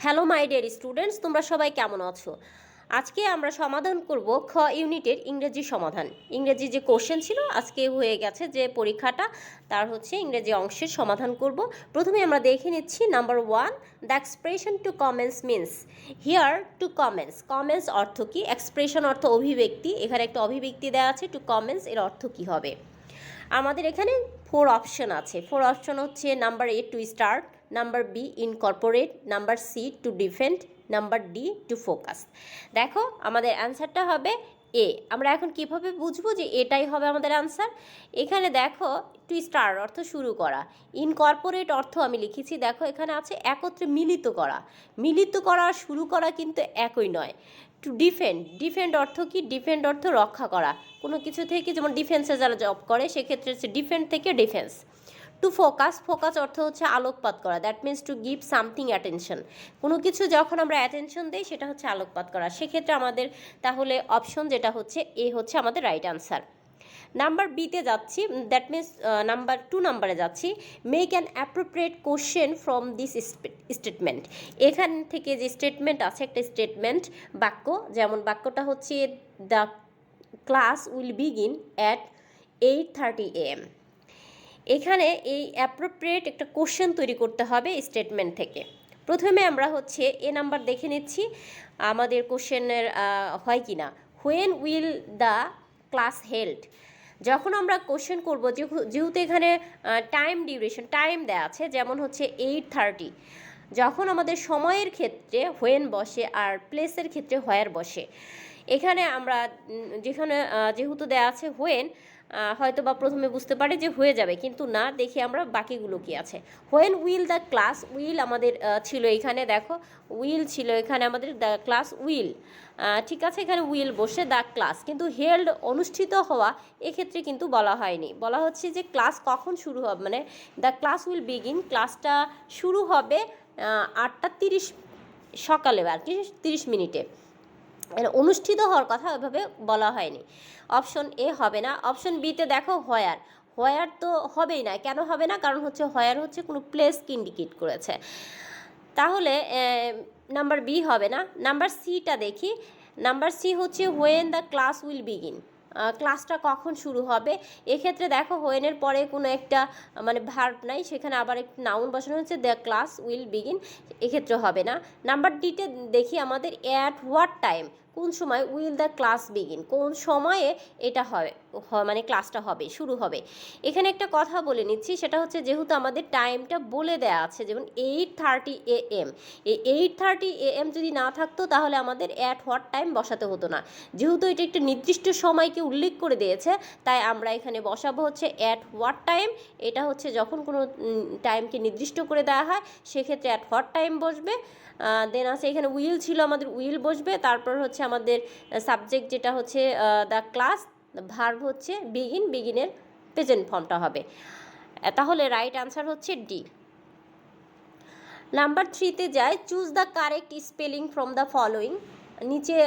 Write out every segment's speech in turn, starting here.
Hello my dear students, তোমরা সবাই কেমন আছো? আজকে আমরা সমাধান করব খ ইউনিটের ইংরেজি সমাধান। ইংরেজি যে কোশ্চেন ছিল আজকে হয়ে গেছে, যে পরীক্ষাটা তার হচ্ছে ইংরেজি অংশের সমাধান করব। প্রথমে আমরা দেখে নিচ্ছি number 1, the expression two comments means. Here two comments, comments অর্থ কি? এক্সপ্রেশন অর্থ অভিব্যক্তি, এখানে একটা অভিব্যক্তি দেওয়া আছে। টু কমেন্টস এর অর্থ কি হবে? আমাদের এখানে 4 অপশন আছে। 4 অপশন হচ্ছে number A to start, number B incorporate, number C to defend, number D to focus. দেখো আমাদের অ্যান্সারটা হবে এ। আমরা এখন কিভাবে বুঝবো যে এটাই হবে আমাদের অ্যান্সার? এখানে দেখো টু স্টার্ট অর্থ শুরু করা, ইনকর্পোরেট অর্থ আমি লিখেছি, দেখো এখানে আছে একত্রে মিলিত করা। মিলিত করা শুরু করা কিন্তু একই নয়। টু ডিফেন্ড, ডিফেন্ড অর্থ কি? ডিফেন্ড অর্থ রক্ষা করা কোনো কিছু থেকে, যেমন ডিফেন্সে যারা জব করে সেক্ষেত্রে হচ্ছে ডিফেন্ড থেকে ডিফেন্স। টু ফোকাস, ফোকাস অর্থ হচ্ছে আলোকপাত করা, that means to give something attention. কোনো কিছু যখন আমরা অ্যাটেনশন দিই সেটা হচ্ছে আলোকপাত করা। সেক্ষেত্রে আমাদের তাহলে অপশন যেটা হচ্ছে এ হচ্ছে আমাদের রাইট আনসার। নাম্বার বিতে যাচ্ছি, দ্যাট মিনস নাম্বার 2 নাম্বারে যাচ্ছি। Make an appropriate question from this statement. এখান থেকে যে স্টেটমেন্ট আছে, একটা স্টেটমেন্ট বাক্য, যেমন বাক্যটা হচ্ছে the class will begin at 8:30 AM। এখানে এই অ্যাপ্রোপ্রিয়েট একটা কোশ্চেন তৈরি করতে হবে স্টেটমেন্ট থেকে। প্রথমে আমরা হচ্ছে এ নাম্বার দেখে নিচ্ছি আমাদের কোশ্চেনের হয় কি না। When will the class held. যখন আমরা কোশ্চেন করব, যেহেতু এখানে টাইম ডিউরেশন, টাইম দেওয়া আছে, যেমন হচ্ছে 8:30, যখন আমাদের সময়ের ক্ষেত্রে হোয়েন বসে আর প্লেসের ক্ষেত্রে হোয়ার বসে। এখানে আমরা যেখানে যেহেতু দেওয়া আছে হোয়েন, হয়তো বা প্রথমে বুঝতে পারে যে হয়ে যাবে, কিন্তু না, দেখি আমরা বাকিগুলো কি আছে। When will the class, will আমাদের ছিল এখানে, দেখো উইল ছিল এখানে আমাদের, দ্য ক্লাস উইল, ঠিক আছে, এখানে উইল বসে দ্য ক্লাস, কিন্তু হেল্ড অনুষ্ঠিত হওয়া এক্ষেত্রে কিন্তু বলা হয়নি। বলা হচ্ছে যে ক্লাস কখন শুরু হবে, মানে দ্য ক্লাস উইল বিগিন, ক্লাসটা শুরু হবে 8:30 সকালে আর কি 30 মিনিটে। অনুষ্ঠিত হওয়ার কথা ওইভাবে বলা হয়নি। অপশন এ হবে না। অপশন বিতে দেখো হোয়ার, হোয়ার তো হবেই না। কেন হবে না? কারণ হচ্ছে হোয়ার হচ্ছে কোনো প্লেসকে ইন্ডিকেট করেছে, তাহলে নাম্বার বি হবে না। নাম্বার সিটা দেখি। নাম্বার সি হচ্ছে when the class will begin, ক্লাসটা কখন শুরু হবে। এক্ষেত্রে দেখো হোয়েনের পরে কোনো একটা মানে ভার্ব নাই, সেখানে আবার একটু নাউন বসানো হচ্ছে, দ্য ক্লাস উইল বিগিন, এক্ষেত্রে হবে না। নাম্বার ডিতে দেখি আমাদের অ্যাট হোয়াট টাইম, কোন সময় উইল দ্য ক্লাস বিগিন, কোন সময়ে এটা হয়, মানে ক্লাসটা হবে, শুরু হবে। এখানে একটা কথা বলে নিচ্ছি, সেটা হচ্ছে যেহেতু আমাদের টাইমটা বলে দেওয়া আছে, যেমন 8:30 AM, এই 8:30 AM যদি না থাকতো তাহলে আমাদের অ্যাট হোয়াট টাইম বসাতে হতো না। যেহেতু এটা একটা নির্দিষ্ট সময়কে উল্লেখ করে দিয়েছে, তাই আমরা এখানে বসাবো হচ্ছে অ্যাট হোয়াট টাইম। এটা হচ্ছে যখন কোনো টাইমকে নির্দিষ্ট করে দেওয়া হয় সেক্ষেত্রে অ্যাট হোয়াট টাইম বসবে। দেন আছে এখানে উইল ছিল, আমাদের উইল বসবে। তারপর হচ্ছে আমাদের সাবজেক্ট যেটা হচ্ছে দ্য ক্লাস, ভার্ব হচ্ছে বিগিন, বিগিনের প্রেজেন্ট ফর্মটা হবে। তাহলে রাইট আনসার হচ্ছে ডি। নাম্বার 3তে যায়, choose the correct spelling from the following. নিচে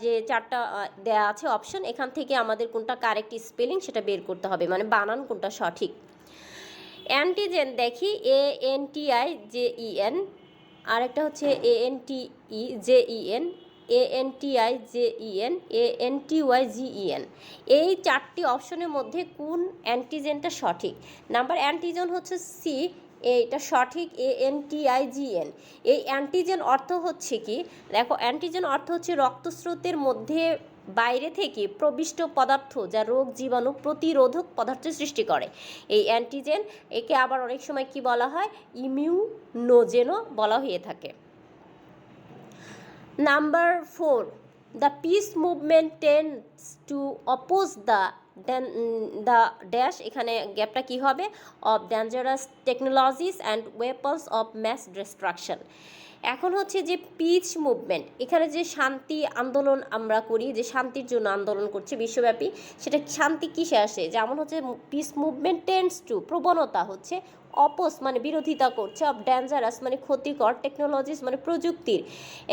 যে 4টা দেয়া আছে অপশন, এখান থেকে আমাদের কোনটা কারেক্ট স্পেলিং সেটা বের করতে হবে, মানে বানান কোনটা সঠিক। অ্যান্টিজেন দেখি, ANTIJEN, আরেকটা হচ্ছে ANTEJEN, ANTIJEN, ANTYGEN। এই 4টি অপশনের মধ্যে কোন অ্যান্টিজেনটা সঠিক? নাম্বার অ্যান্টিজেন হচ্ছে সি, এটা সঠিক, ANTIGN। এই অ্যান্টিজেন অর্থ হচ্ছে কি? দেখো অ্যান্টিজেন অর্থ হচ্ছে রক্তস্রোতের মধ্যে বাইরে থেকে প্রবিষ্ট পদার্থ যা রোগ জীবাণু প্রতিরোধক পদার্থের সৃষ্টি করে, এই অ্যান্টিজেন। একে আবার অনেক সময় কি বলা হয়? ইমিউনোজেনও বলা হয়ে থাকে। Number 4, the peace movement tends to oppose the dash, এখানে গ্যাপটা কি হবে? Of dangerous technologies and weapons of mass destruction. এখন হচ্ছে যে পিস মুভমেন্ট, এখানে যে শান্তি আন্দোলন আমরা করি, যে শান্তির জন্য আন্দোলন করছে বিশ্বব্যাপী, সেটা শান্তি কিসে আসে? যেমন হচ্ছে পিস মুভমেন্ট টেন্ডস টু, প্রবণতা হচ্ছে, অপোজ মানে বিরোধিতা করছে, অফ ডেঞ্জারাস মানে ক্ষতিকর, টেকনোলজিস মানে প্রযুক্তির,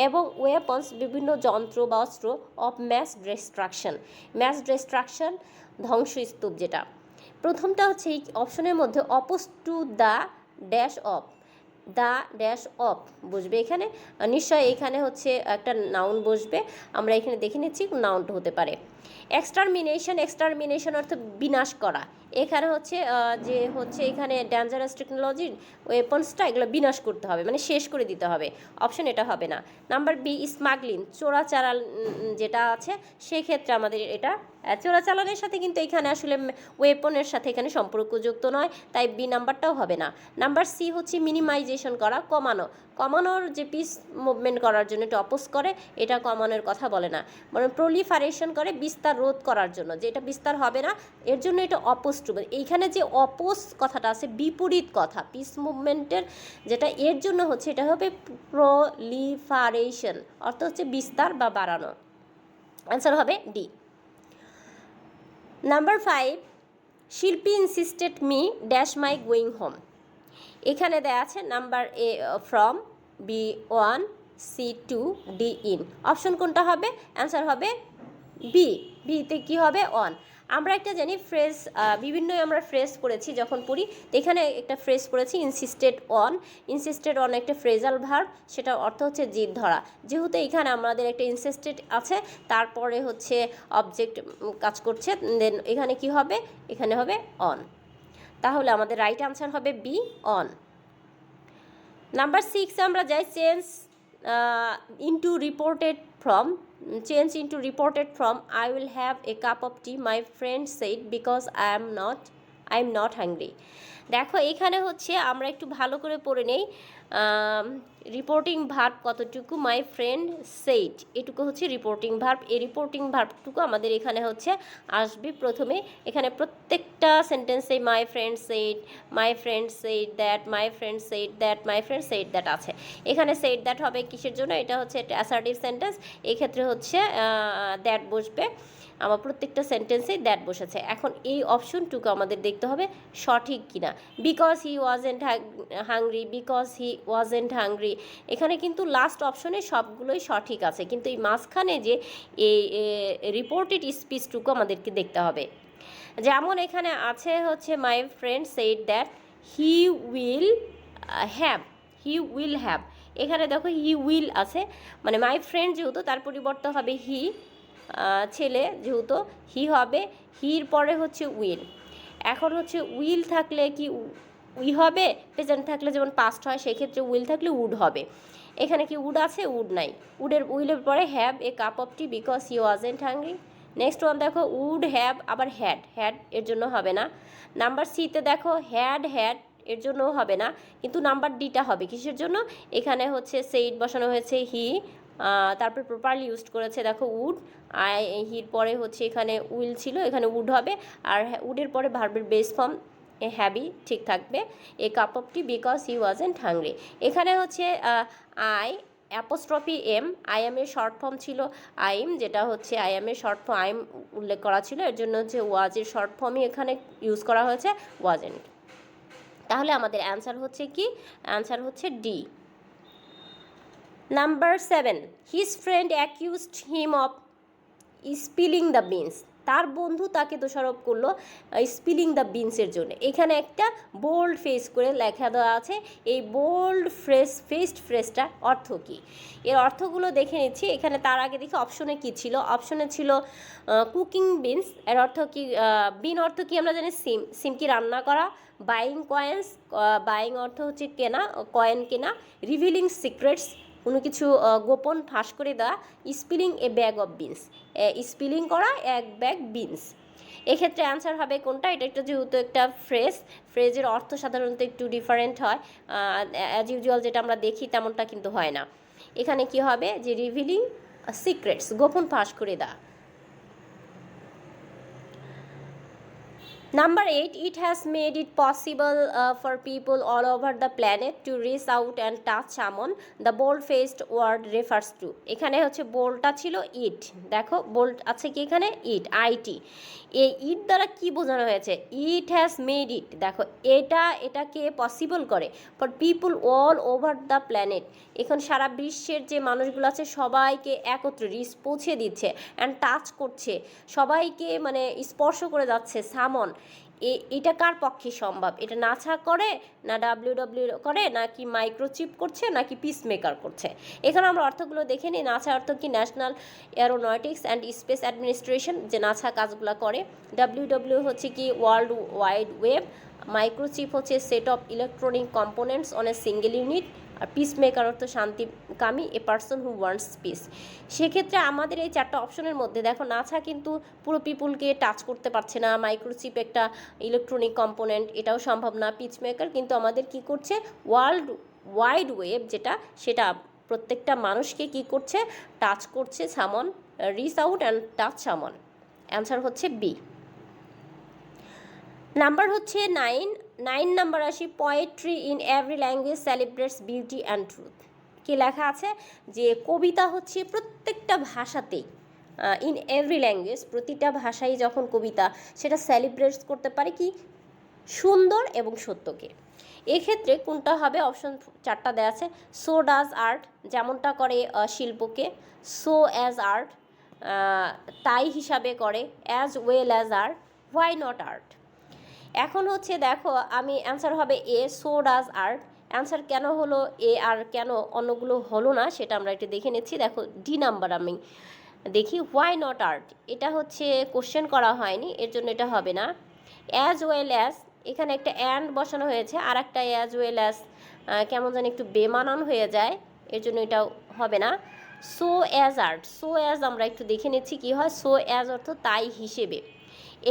এবং ওয়েপন্স বিভিন্ন যন্ত্র বা অস্ত্র, of mass destruction, mass destruction ধ্বংসস্তূপ যেটা। প্রথমটা হচ্ছে এই অপশনের মধ্যে oppose to the dash of, the dash of বসবে এখানে, নিশ্চয়ই এখানে হচ্ছে একটা নাউন বসবে, আমরা এখানে দেখে নিচ্ছি নাউনটা হতে পারে। এক্সটারমিনেশন অর্থ বিনাশ করা, এখানে হচ্ছে যে হচ্ছে এখানে ডেঞ্জারাস টেকনোলজির ওয়েপন্সটা এগুলো বিনাশ করতে হবে, মানে শেষ করে দিতে হবে, অপশন এটা হবে না। নাম্বার বি স্মাগলিং, চোরাচালান যেটা আছে সেক্ষেত্রে আমাদের এটা চোরাচালানের সাথে কিন্তু এখানে আসলে ওয়েপনের সাথে এখানে সম্পর্কযুক্ত নয়, তাই বি নাম্বারটাও হবে না। নাম্বার সি হচ্ছে মিনিমাইজেশন করা, কমানোর যে পিস মুভমেন্ট করার জন্য এটা অপোজ করে, এটা কমানোর কথা বলে না, মানে প্রলিফারেশন করে বিস্তার রোধ করার জন্য, যে এটা বিস্তার হবে না এর জন্য এটা অপোজ টু। এইখানে যে অপোজ কথাটা আছে বিপরীত কথা, পিস মুভমেন্টের যেটা এর জন্য হচ্ছে এটা হবে প্রলিফারেশন, অর্থ হচ্ছে বিস্তার বা বাড়ানো। অ্যান্সার হবে D. Number 5, Shilpi insisted me dash my going home, এখানে দেয়া আছে number A from, B 1, C 2, D in, option কোনটা হবে? অ্যান্সার হবে বি, বিতে কী হবে? অন। আমরা একটা জানি ফ্রেজ, বিভিন্ন আমরা ফ্রেজ পড়েছি যখন পড়ি, তো এখানে একটা ফ্রেজ পড়েছি ইনসিস্টেড অন একটা ফ্রেজাল ভার্ব, সেটার অর্থ হচ্ছে জিদ ধরা, যেহেতু এখানে আমাদের একটা ইনসিস্টেড আছে, তারপরে হচ্ছে অবজেক্ট কাজ করছে, দেন এখানে কি হবে? এখানে হবে অন, তাহলে আমাদের রাইট আনসার হবে বি, অন। নাম্বার 6 আমরা যাই change into reported from I will have a cup of T my friend shed because I am not hungry. দেখো এখানে হচ্ছে আমরা একটু ভালো করে পড়ে নেই, রিপোর্টিং ভার্ব কতটুকু, মাই ফ্রেন্ড সেইড, এটুকু হচ্ছে রিপোর্টিং ভার্ব, এই রিপোর্টিং ভার্বটুকু আমাদের এখানে হচ্ছে আসবে প্রথমে, এখানে প্রত্যেকটা সেন্টেন্সে my friend said that, my friend said that, my friend said that আছে, এখানে সেইড দ্যাট হবে কিসের জন্য? এটা হচ্ছে একটা অ্যাসার্টিভ সেন্টেন্স, এক্ষেত্রে হচ্ছে দ্যাট বসবে, আমার প্রত্যেকটা সেন্টেন্সেই দ্যাট বসেছে। এখন এই অপশনটুকু আমাদের দেখতে হবে সঠিক কিনা, বিকজ হি ওয়াজেন্ট হাংরি, এখানে কিন্তু লাস্ট অপশনে সবগুলোই সঠিক আছে, কিন্তু এই মাঝখানে যে এই রিপোর্টেড স্পিচটুকু আমাদেরকে দেখতে হবে। যেমন এখানে আছে হচ্ছে my friend said that he will have, এখানে দেখো হি উইল আছে, মানে মাই ফ্রেন্ড যেহেতু তার পরিবর্তে হবে হি, ছেলে যেহেতু হি হবে, হির পরে হচ্ছে উইল, এখন হচ্ছে উইল থাকলে কি উই হবে, প্রেজেন্ট থাকলে যেমন পাস্ট হয় সেক্ষেত্রে উইল থাকলে উড হবে, এখানে কি উড আছে? উড নাই, উইলের পরে have a cup of tea because he wasn't hungry. Next one দেখো উড হ্যাভ, আবার হ্যাড এর জন্য হবে না। নাম্বার সিতে দেখো হ্যাড এর জন্য হবে না, কিন্তু নাম্বার ডিটা হবে কিসের জন্য? এখানে হচ্ছে সেইড বসানো হয়েছে হি, তারপর প্রপারলি ইউজড করেছে দেখো উড, হির পরে হচ্ছে এখানে উইল ছিল, এখানে উড হবে, আর উডের পরে ভার্বের বেস ফর্ম হ্যাভি ঠিক থাকবে, a cup of tea because he wasn't hungry. এখানে হচ্ছে আই অ্যাপোস্ট্রফি এম, আই এমের শর্ট ফর্ম ছিল আইম, যেটা হচ্ছে আই এমের শর্ট ফর্ম আইম উল্লেখ করা ছিল, এর জন্য হচ্ছে ওয়াজের শর্ট ফর্মই এখানে ইউজ করা হয়েছে ওয়াজেন্ট। তাহলে আমাদের অ্যান্সার হচ্ছে কি? অ্যান্সার হচ্ছে D. Number 7, his friend accused him of spilling the beans, তার বন্ধু তাকে দোষারোপ করলো স্পিলিং দ্য বিনসের জন্য, এখানে একটা বোল্ড ফেস করে লেখা দেওয়া আছে, এই বোল্ড ফ্রেজটা অর্থ কী? এর অর্থগুলো দেখে নিচ্ছি, এখানে তার আগে দেখি অপশনে কী ছিল, অপশনে ছিল কুকিং বিনস, এর অর্থ কি? বিন অর্থ কি আমরা জানি সিম কি রান্না করা, বাইং কয়েন্স, বাইং অর্থ হচ্ছে কেনা, কয়েন কেনা, রিভিলিং সিক্রেটস কোনো কিছু গোপন ফাঁস করে দেওয়া, spilling A bag of beans, spilling করা এক ব্যাগ বিনস। এক্ষেত্রে অ্যান্সার হবে কোনটা? এটা একটা যেহেতু একটা ফ্রেজের অর্থ সাধারণত একটু ডিফারেন্ট হয়, অ্যাজ ইউজুয়াল যেটা আমরা দেখি তেমনটা কিন্তু হয় না, এখানে কি হবে? যে রিভিলিং সিক্রেটস, গোপন ফাঁস করে দেওয়া। Number 8, it has made it possible for people all over the planet to reach out and touch someone the bold-faced word refers to. এখানে হচ্ছে বোল্ডটা ছিল ইট, দেখো বোল্ড আছে কি এখানে? ইট, আইটি, এই ইট দ্বারা কি বোঝানো হয়েছে? ইট হ্যাজ মেড ইট, দেখো এটাকে পসিবল করে for people all over the planet, এখন সারা বিশ্বের যে মানুষগুলো আছে সবাইকে একত্রে রিচ পৌঁছে দিচ্ছে, অ্যান্ড টাচ করছে, সবাইকে মানে স্পর্শ করে যাচ্ছে, সামন, এটা কার পক্ষে সম্ভব? এটা নাসা করে, না ডাব্লিউডব্লিউ করে, নাকি মাইক্রোচিপ করছে, নাকি পিসমেকার করছে? এখানে আমরা অর্থগুলো দেখে নিই। নাসা অর্থ কি? National aeronautics and space administration, যে নাসা কাজগুলো করে। ডাব্লিউডব্লিউ হচ্ছে কি? World wide web. মাইক্রোচিপ হচ্ছে set of electronic components on a single unit. আর পিসমেকার অর্থ শান্তিকামী, a person who wants peace. সেক্ষেত্রে আমাদের এই চারটা অপশনের মধ্যে দেখো, নাসা কিন্তু পুরো পিপুলকে টাচ করতে পারছে না, মাইক্রোচিপ একটা ইলেকট্রনিক কম্পোনেন্ট, এটাও সম্ভব না। পিসমেকার কিন্তু আমাদের কি করছে? ওয়ার্ল্ড ওয়াইড ওয়েব যেটা, সেটা প্রত্যেকটা মানুষকে কি করছে? টাচ করছে। সামন রিচ আউট অ্যান্ড টাচ সামন। অ্যান্সার হচ্ছে বি। নাম্বার হচ্ছে 9 নাম্বার আসি। Poetry in every language celebrates beauty and truth. কি লেখা আছে? যে কবিতা হচ্ছে প্রত্যেকটা ভাষাতেই, ইন এভরি ল্যাঙ্গুয়েজ, প্রতিটা ভাষায় যখন কবিতা, সেটা সেলিব্রেটস করতে পারে কি? সুন্দর এবং সত্যকে। এক্ষেত্রে কোনটা হবে? অপশন চারটা দেওয়া আছে। সো ডাজ আর্ট, যেমনটা করে শিল্পকে। সো অ্যাজ আর্ট, তাই হিসাবে করে। As well as art, why not art. এখন হচ্ছে দেখো, আমি অ্যান্সার হবে A, so does art. Answer কেন হলো এ আর কেন অন্যগুলো হলো না, সেটা আমরা একটু দেখে নিচ্ছি। দেখো ডি নাম্বার আমি দেখি, হোয়াই নট আর্ট, এটা হচ্ছে কোশ্চেন করা হয়নি, এর জন্য এটা হবে না। অ্যাজ ওয়েল অ্যাজ, এখানে একটা অ্যান্ড বসানো হয়েছে, আর একটা অ্যাজ ওয়েল অ্যাজ কেমন যেন একটু বেমানান হয়ে যায়, এর জন্য এটাও হবে না। So as art, so as আমরা একটু দেখে নিচ্ছি কি হয়। সো অ্যাজ অর্থ তাই হিসেবে,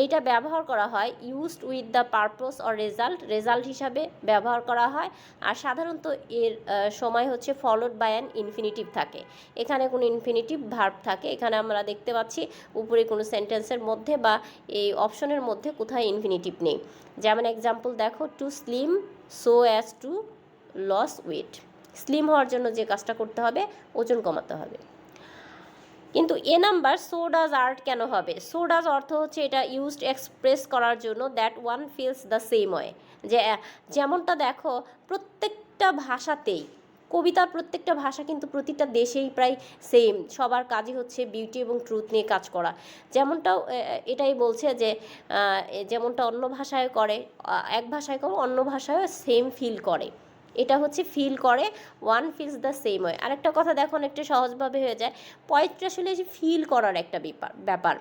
এইটা ব্যবহার করা হয় used with the purpose or result, result হিসাবে ব্যবহার করা হয়। আর সাধারণত এর সময় হচ্ছে ফলোড বাই অ্যান ইনফিনিটিভ থাকে, এখানে কোনো ইনফিনিটিভ ভার্ব থাকে। এখানে আমরা দেখতে পাচ্ছি উপরে কোনো সেন্টেন্সের মধ্যে বা এই অপশনের মধ্যে কোথায় ইনফিনিটিভ নেই। যেমন এক্সাম্পল দেখো, to slim so as to lose weight, slim হওয়ার জন্য যে কাজটা করতে হবে, ওজন কমাতে হবে। কিন্তু এ নাম্বার সো ডাজ আর্ট কেন হবে? সো ডাজ অর্থ হচ্ছে এটা ইউজড এক্সপ্রেস করার জন্য that one feels the same way, যে যেমনটা দেখো প্রত্যেকটা ভাষাতেই, কবিতার প্রত্যেকটা ভাষা কিন্তু প্রতিটা দেশেই প্রায় সেম, সবার কাজই হচ্ছে বিউটি এবং ট্রুথ নিয়ে কাজ করা। যেমনটাও এটাই বলছে যে যেমনটা অন্য ভাষায় করে, এক ভাষায় করে অন্য ভাষায় সেম ফিল করে, এটা হচ্ছে ফিল করে, one feels the same way. আরেকটা কথা দেখো, অনেকটা সহজভাবে হয়ে যায়। পোয়েট্রি আসলে যে ফিল করার একটা ব্যাপার,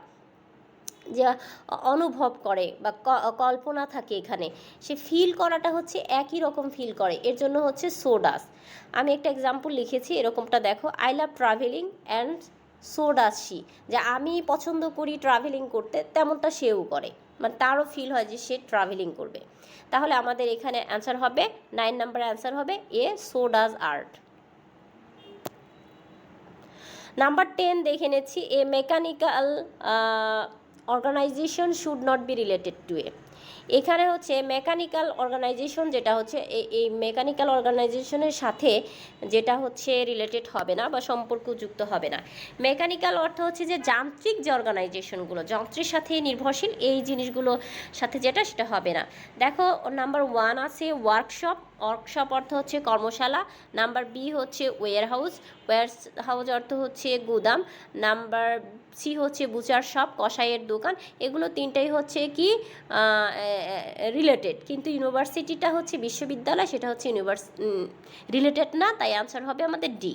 যে অনুভব করে বা কল্পনা থাকে এখানে, সে ফিল করাটা হচ্ছে একই রকম ফিল করে, এর জন্য হচ্ছে সো ডাজ। আমি একটা এক্সাম্পল লিখেছি এরকমটা দেখো, I love travelling and so does she, যে আমি পছন্দ করি ট্রাভেলিং করতে, তেমনটা সেও করে, মানে তারও ফিল হয় যে সে ট্রাভেলিং করবে। তাহলে আমাদের এখানে অ্যান্সার হবে 9 নাম্বারের অ্যান্সার হবে A, so does art. Number 10 দেখে নিচ্ছি, a mechanical organization should not be related to a. এখানে হচ্ছে মেকানিক্যাল অর্গানাইজেশন, যেটা হচ্ছে এই মেকানিক্যাল অর্গানাইজেশনের সাথে যেটা হচ্ছে রিলেটেড হবে না বা সম্পর্কযুক্ত হবে না। মেকানিক্যাল অর্থ হচ্ছে যে যান্ত্রিক যে অর্গানাইজেশনগুলো, যন্ত্রের সাথে নির্ভরশীল, এই জিনিসগুলো সাথে যেটা, সেটা হবে না। দেখো নাম্বার 1 আছে ওয়ার্কশপ, ওয়ার্কশপ অর্থ হচ্ছে কর্মশালা। নাম্বার বি হচ্ছে ওয়্যার হাউস অর্থ হচ্ছে গুদাম। নাম্বার সি হচ্ছে বুচার শপ, কসাইয়ের দোকান। এগুলো তিনটাই হচ্ছে কি রিলেটেড, কিন্তু ইউনিভার্সিটিটা হচ্ছে বিশ্ববিদ্যালয়, সেটা হচ্ছে রিলেটেড না, তাই আনসার হবে আমাদের D.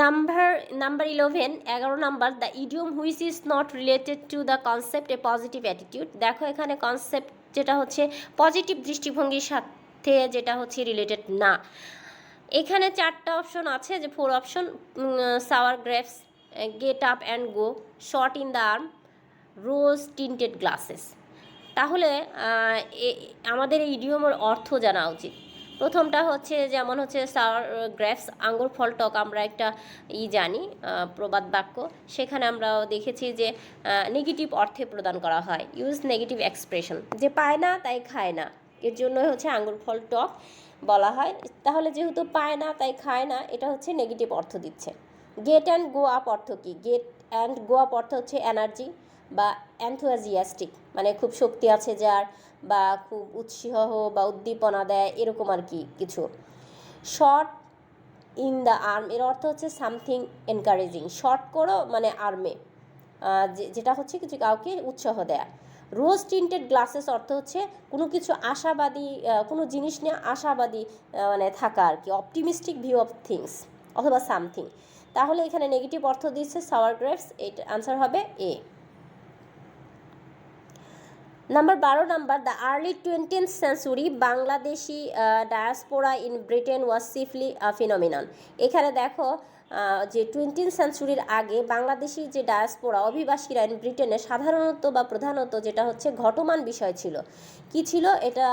Number 11, 11 number, the idiom which is not related to the concept A positive attitude. দেখো এখানে কনসেপ্ট যেটা হচ্ছে পজিটিভ দৃষ্টিভঙ্গির সাথে যেটা হচ্ছে রিলেটেড না। এখানে 4টা অপশন আছে, যে 4 option, sour grapes, get up and go, shot in the arm, rose tinted glasses. তাহলে আমাদের এই ইডিয়মের অর্থ জানা উচিত। প্রথমটা হচ্ছে যেমন হচ্ছে সাওয়ার গ্রেপস, আঙ্গুর ফল টক, আমরা একটা জানি প্রবাদ বাক্য, সেখানে আমরা দেখেছি যে নেগেটিভ অর্থে প্রদান করা হয়, ইউজ নেগেটিভ এক্সপ্রেশন, যে পায় না তাই খায় না, এর জন্য হচ্ছে আঙ্গুর ফল টক বলা হয়। তাহলে যেহেতু পায় না তাই খায় না, এটা হচ্ছে নেগেটিভ অর্থ দিচ্ছে। গেট অ্যান্ড গো আপ অর্থ কি? গেট অ্যান্ড গো আপ অর্থ হচ্ছে এনার্জি বা অ্যানথুয়াজিয়াস্টিক, মানে খুব শক্তি আছে যার, বা খুব উৎসাহ বা উদ্দীপনা দেয়, এরকম আর কি কিছু। শর্ট ইন দ্য আর্ম, এর অর্থ হচ্ছে সামথিং এনকারেজিং, শর্ট করো মানে আর্মে, যেটা হচ্ছে কিছু কাউকে উৎসাহ দেয়া। রোজ টিন্টেড গ্লাসেস অর্থ হচ্ছে কোনো কিছু আশাবাদী, কোনো জিনিস নিয়ে আশাবাদী মানে থাকা আর কি, অপটিমিস্টিক ভিউ অফ থিংস অথবা সামথিং। তাহলে এখানে নেগেটিভ অর্থ দিচ্ছে সাওয়ার গ্রেপস, এটা আনসার হবে A. Number 12 number, the early 20th century Bangladeshi diaspora in Britain was chiefly phenomenon. এখানে দেখো যে 20th সেঞ্চুরির আগে বাংলাদেশি যে ডায়াসপোরা অভিবাসীরা ইন ব্রিটেনে সাধারণত বা প্রধানত যেটা হচ্ছে ঘটমান বিষয় ছিল। কি ছিল এটা?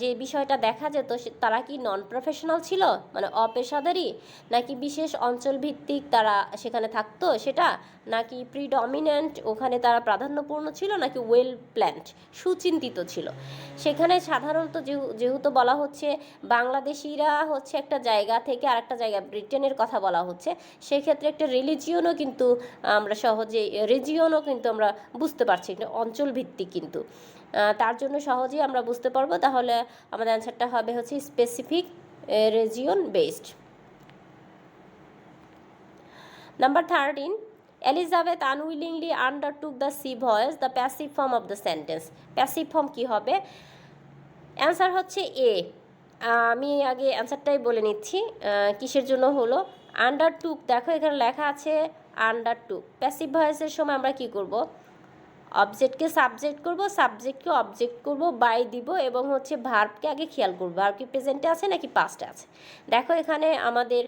যে বিষয়টা দেখা যেত তারা কি নন প্রফেশনাল ছিল, মানে অপেশাদারী, নাকি বিশেষ অঞ্চলভিত্তিক তারা সেখানে থাকতো সেটা, নাকি প্রিডমিনেন্ট ওখানে তারা প্রাধান্যপূর্ণ ছিল, নাকি ওয়েল প্ল্যান্ড সুচিন্তিত ছিল। সেখানে সাধারণত যেহেতু বলা হচ্ছে বাংলাদেশিরা হচ্ছে একটা জায়গা থেকে আরেকটা জায়গা, ব্রিটেনের কথা বলা হচ্ছে, সেক্ষেত্রে একটা রিলিজিয়নও কিন্তু আমরা সহজেই রিজিয়নও কিন্তু আমরা বুঝতে পারছি, অঞ্চলভিত্তিক কিন্তু তার জন্য সহজেই আমরা বুঝতে পারবো। তাহলে আমাদের অ্যান্সারটা হবে হচ্ছে specific region based. Number 13, Elizabeth unwillingly undertook the sea voyage, the passive form of the sentence. Passive form কী হবে? অ্যান্সার হচ্ছে এ। আমি আগে অ্যান্সারটাই বলে নিচ্ছি কিসের জন্য হলো। আন্ডারটুক, দেখো এখানে লেখা আছে আন্ডারটুক। প্যাসিভ ভয়েসের সময় আমরা কি করব? অবজেক্টকে সাবজেক্ট করব, সাবজেক্টকে অবজেক্ট করব, বাই দিব, এবং হচ্ছে ভার্বকে আগে খেয়াল করব, ভার্ব কি প্রেজেন্টে আছে নাকি পাস্টে আছে। দেখো এখানে আমাদের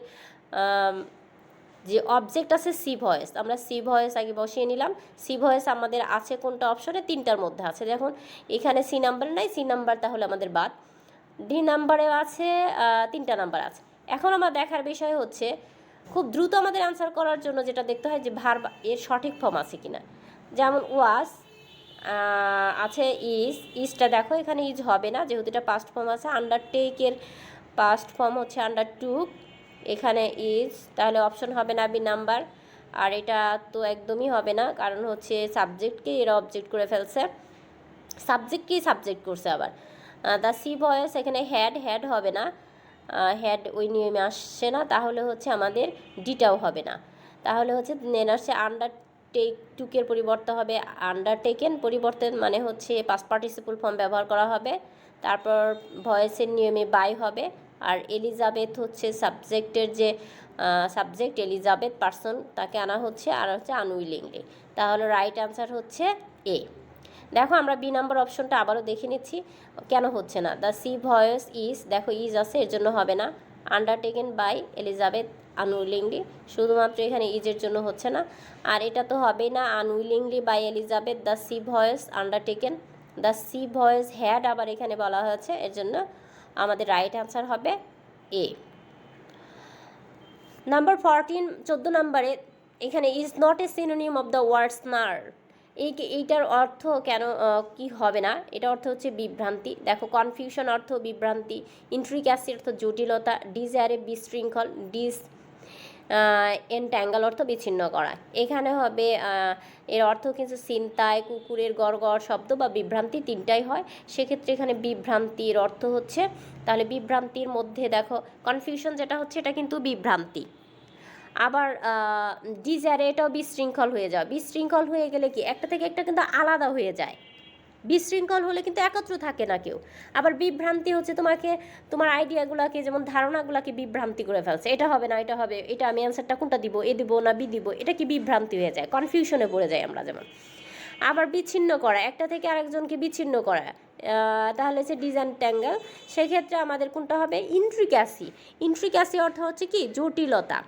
যে অবজেক্ট আছে সি ভয়েস, আমরা সি ভয়েস আগে বসিয়ে নিলাম। সি ভয়েস আমাদের আছে কোনটা অপশনে? 3টার মধ্যে আছে। দেখুন এখানে সি নাম্বারে নাই, সি নাম্বার তাহলে আমাদের বাদ। ডি নাম্বারে আছে 3টা নাম্বার আছে। এখন আমার দেখার বিষয় হচ্ছে খুব দ্রুত আমাদের অ্যান্সার করার জন্য যেটা দেখতে হয় যে ভার্ব এর সঠিক ফর্ম আছে কিনা। যেমন ওয়াজ আছে ইজটা দেখো এখানে ইজ হবে না, যেহেতু এটা পাস্ট ফর্ম আছে। আন্ডারটেকের পাস্ট ফর্ম হচ্ছে আন্ডারটুক, এখানে ইজ, তাহলে অপশন হবে না বি নাম্বার। আর এটা তো একদমই হবে না, কারণ হচ্ছে সাবজেক্টকে এরা অবজেক্ট করে ফেলছে, সাবজেক্টকেই সাবজেক্ট করছে আবার। দ্য সি ভয়েস এখানে হ্যাড হবে না, হ্যাড ওই নিয়মে আসছে না, তাহলে হচ্ছে আমাদের ডিটাও হবে না। তাহলে হচ্ছে আসছে আন্ডারটেকের পরিবর্তে হবে আন্ডারটেকেন, পরিবর্তন মানে হচ্ছে পাস্ট পার্টিসিপল ফর্ম ব্যবহার করা হবে। তারপর ভয়েসের নিয়মে বাই হবে। আর এলিজাবেথ হচ্ছে সাবজেক্টের যে সাবজেক্ট, এলিজাবেথ পার্সন তাকে আনা হচ্ছে, আর হচ্ছে আনউইলিংলি। তাহলে রাইট অ্যান্সার হচ্ছে এ। দেখো আমরা বি নাম্বার অপশনটা আবারও দেখে নিচ্ছি কেন হচ্ছে না। দ্য সি ভয়েস ইজ, দেখো ইজ আছে এর জন্য হবে না। আন্ডারটেকেন বাই এলিজাবেথ আনউইলিংলি, শুধুমাত্র এখানে ইজের জন্য হচ্ছে না। আর এটা তো হবেই না, unwillingly by Elizabeth, the sea voyage undertaken, the sea voyage had আবার এখানে বলা হয়েছে, এর জন্য আমাদের রাইট অ্যান্সার হবে এ। নাম্বার 14, 14 নম্বরে এখানে is not a synonym of the word snare. এইটার অর্থ কেন কি হবে না? এটা অর্থ হচ্ছে বিভ্রান্তি। দেখো কনফিউশন অর্থ বিভ্রান্তি, ইন্ট্রিক্যাসি অর্থ জটিলতা, ডিজায়ারে বিশৃঙ্খল, এনট্যাঙ্গল অর্থ বিচ্ছিন্ন করা। এখানে হবে এর অর্থ কিন্তু চিন্তায় কুকুরের গড় শব্দ বা বিভ্রান্তি তিনটাই হয়, সেক্ষেত্রে এখানে বিভ্রান্তির অর্থ হচ্ছে, তাহলে বিভ্রান্তির মধ্যে দেখো কনফিউশন যেটা হচ্ছে এটা কিন্তু বিভ্রান্তি। আবার ডিজায়ারে এটাও বিশৃঙ্খল হয়ে যায়, বিশৃঙ্খল হয়ে গেলে কি একটা থেকে একটা কিন্তু আলাদা হয়ে যায়, বিশৃঙ্খল হলে কিন্তু একত্র থাকে না কেউ। আবার বিভ্রান্তি হচ্ছে তোমাকে তোমার আইডিয়াগুলোকে যেমন ধারণাগুলোকে বিভ্রান্তি করে ফেলছে, এটা হবে না এটা হবে, এটা আমি অ্যান্সারটা কোনটা দিব, এ দিব না বি দিব, এটা কি বিভ্রান্তি হয়ে যায়, কনফিউশনে পড়ে যাই আমরা যেমন। আবার বিচ্ছিন্ন করা, একটা থেকে আরেকজনকে বিচ্ছিন্ন করা, তাহলে হচ্ছে ডিসএনট্যাঙ্গল, সেক্ষেত্রে আমাদের কোনটা হবে? ইন্ট্রিক্যাসি। ইন্ট্রিক্যাসি অর্থ হচ্ছে কি জটিলতা।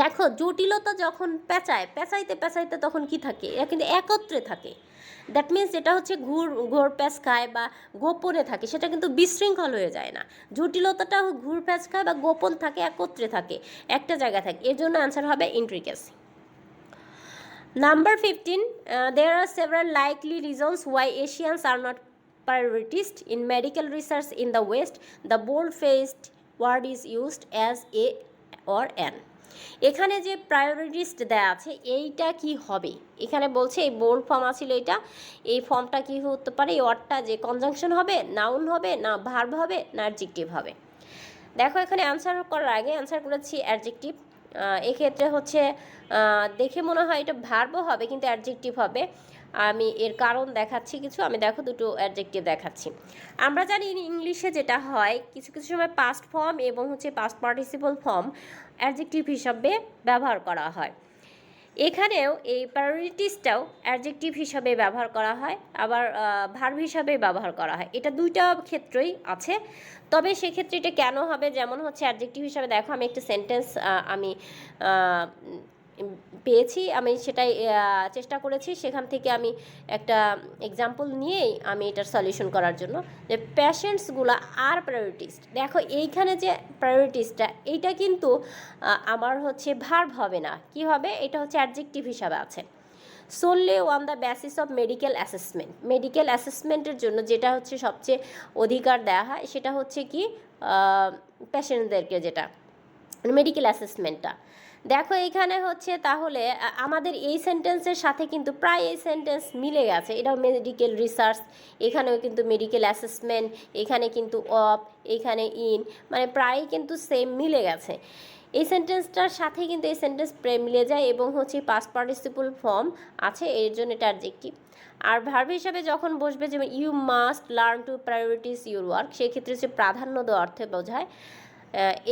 দেখো জটিলতা যখন পেঁচাইতে তখন কি থাকে, এরা কিন্তু একত্রে থাকে। দ্যাট মিনস এটা হচ্ছে ঘুর প্যাঁচ খায় বা গোপনে থাকে, সেটা কিন্তু বিশৃঙ্খল হয়ে যায় না। জটিলতাটা ঘুর প্যাঁচ খায় বা গোপন থাকে, একত্রে থাকে, একটা জায়গায় থাকে, এর জন্য অ্যান্সার হবে ইন্ট্রিক্যাসি। Number 15, there are several likely reasons why Asians are not prioritized in medical research in the West. The bold-faced word is used as a or an. এখানে যে প্রায়োরিটিস্ট দেয়া আছে এইটা কি হবে? এখানে বলছে এই বোল্ড ফর্ম আছিল এটা, এই ফর্মটা কি হতে পারে? এই ওয়ার্ডটা যে কনজাংশন হবে, নাউন হবে, না ভার্ব হবে, না অ্যাডজেক্টিভ হবে। দেখো এখানে অ্যান্সার করার আগে অ্যান্সার করেছি অ্যাডজেক্টিভ। এক্ষেত্রে হচ্ছে দেখে মনে হয় এটা ভার্বও হবে কিন্তু অ্যাডজেক্টিভ হবে। আমি এর কারণ দেখাচ্ছি কিছু, আমি দেখো দুটো অ্যাডজেক্টিভ দেখাচ্ছি। আমরা জানি ইংলিশে যেটা হয় কিছু কিছু সময় পাস্ট ফর্ম এবং হচ্ছে পাস্ট পার্টিসিপল ফর্ম অ্যাডজেক্টিভ হিসাবে ব্যবহার করা হয়। এখানেও এই প্রায়োরিটিসটাও অ্যাডজেক্টিভ হিসাবে ব্যবহার করা হয়, আবার ভার্ব হিসাবে ব্যবহার করা হয়। এটা দুইটা ক্ষেত্রেই আছে। তবে সেক্ষেত্রে এটা কেন হবে, যেমন হচ্ছে অ্যাডজেক্টিভ হিসাবে দেখো আমি একটা সেন্টেন্স আমি পেয়েছি, আমি সেটাই চেষ্টা করেছি, সেখান থেকে আমি একটা এক্সাম্পল নিয়েই আমি এটার সলিউশন করার জন্য, যে প্যাশেন্টসগুলো আর প্রায়োরিটিস। দেখো এইখানে যে প্রায়োরিটিসটা এইটা কিন্তু আমার হচ্ছে ভার্ব হবে না, কি হবে, এটা হচ্ছে অ্যাডজেক্টিভ হিসাবে আছে। Solely on the basis of medical assessment, medical অ্যাসেসমেন্টের জন্য যেটা হচ্ছে সবচেয়ে অধিকার দেওয়া হয় সেটা হচ্ছে কি পেশেন্টদেরকে, যেটা মেডিকেল অ্যাসেসমেন্টটা। দেখো এখানে হচ্ছে তাহলে আমাদের এই সেন্টেন্সের সাথে কিন্তু প্রায় এই সেন্টেন্স মিলে গেছে। এটাও মেডিকেল রিসার্চ, এখানেও কিন্তু মেডিকেল অ্যাসেসমেন্ট, এখানে কিন্তু অফ, এখানে ইন, মানে প্রায় কিন্তু সেম মিলে গেছে। এই সেন্টেন্সটার সাথে কিন্তু এই সেন্টেন্স মিলে যায় এবং হচ্ছে পাস্ট পার্টিসিপল ফর্ম আছে, এর জন্য এটা অ্যাডজেক্টিভ। আর ভার্ব হিসাবে যখন বসবে, যেমন you must learn to prioritise your work, সেক্ষেত্রে হচ্ছে প্রাধান্য দেওয়া অর্থে বোঝায়,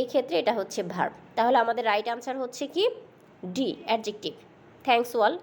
এই ক্ষেত্রে এটা হচ্ছে ভার্ব। তাহলে আমাদের রাইট আনসার হচ্ছে কি ডি, অ্যাডজেক্টিভ। Thanks all.